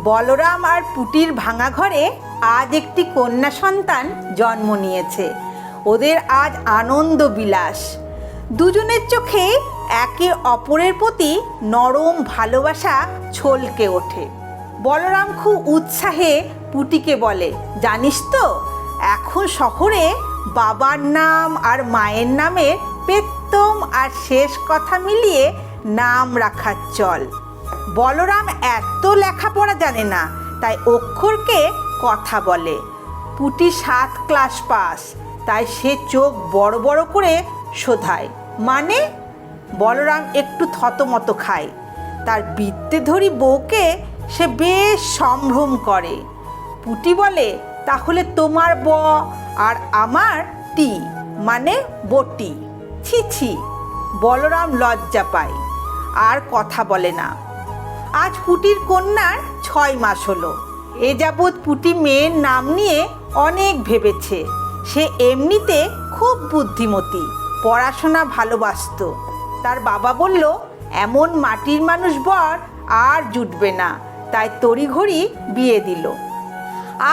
বলরাম আর পুটির ভাঙা ঘরে আজ একটি কন্যা সন্তান জন্ম নিয়েছে। ওদের আজ আনন্দ বিলাস। দুজনের চোখে একে অপরের প্রতি নরম ভালোবাসা ছলকে ওঠে। বলরাম খুব উৎসাহে পুটিকে বলে, জানিস তো এখন শহরে বাবার নাম আর মায়ের নামের প্রথম আর শেষ কথা মিলিয়ে নাম রাখার চল। বলরাম এত লেখাপড়া জানে না, তাই অক্ষরকে কথা বলে। পুটি 7 ক্লাস পাস, তাই সে চোখ বড় বড় করে শোধায়, মানে? বলরাম একটু থতমত খায়। তার বিদ্যেধরী বউকে সে বেশ সম্ভ্রম করে। পুটি বলে, তাহলে তোমার ব আর আমার টি মানে বটি। ছি ছি। বলরাম লজ্জা পায়, আর কথা বলে না। আজ পুটির কন্যার 6 মাস হলো। এ যাবৎ পুটি মেয়ের নাম নিয়ে অনেক ভেবেছে। সে এমনিতে খুব বুদ্ধিমতী, পড়াশোনা ভালোবাসত। তার বাবা বলল, এমন মাটির মানুষ বর আর জুটবে না, তাই তড়িঘড়ি বিয়ে দিল।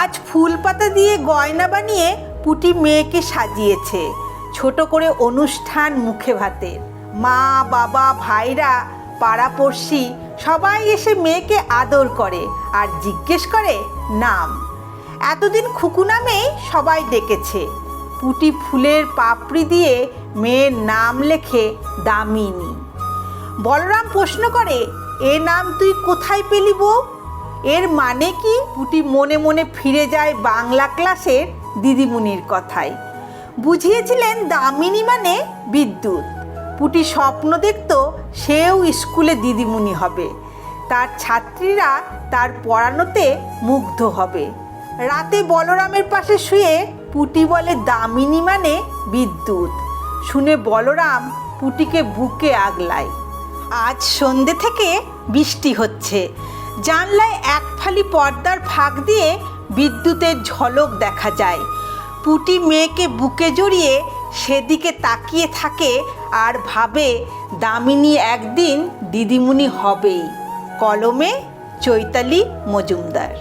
আজ ফুল পাতা দিয়ে গয়না বানিয়ে পুটি মেয়েকে সাজিয়েছে। ছোট করে অনুষ্ঠান মুখে ভাতের। মা বাবা ভাইরা পাড়াপড়শি সবাই এসে মেয়েকে আদর করে আর জিজ্ঞেস করে নাম। এতদিন খুকু নামেই সবাই ডেকেছে। পুটি ফুলের পাপড়ি দিয়ে মেয়ের নাম লেখে দামিনী। বলরাম প্রশ্ন করে, এ নাম তুই কোথায় পেলি বউ? এর মানে কি? পুটি মনে মনে ফিরে যায় বাংলা ক্লাসের দিদিমণির কথায়। বুঝিয়েছিলেন দামিনী মানে বিদ্যুৎ। পুটি স্বপ্ন দেখত সেও স্কুলে দিদিমণি হবে, তার ছাত্রীরা তার পড়ানোতে মুগ্ধ হবে। রাতে বলরামের পাশে শুয়ে পুটি বলে দামিনী মানে বিদ্যুৎ। শুনে বলরাম পুটিকে বুকে আগলায়। আজ সন্ধ্যে থেকে বৃষ্টি হচ্ছে। জানলায় এক ফালি পর্দার ফাঁক দিয়ে বিদ্যুতের ঝলক দেখা যায়। পুটি মেয়েকে বুকে জড়িয়ে সেদিকে তাকিয়ে থাকে আর ভাবে দামিনী একদিন দিদিমণি হবেই। কলমে চৈতালি মজুমদার।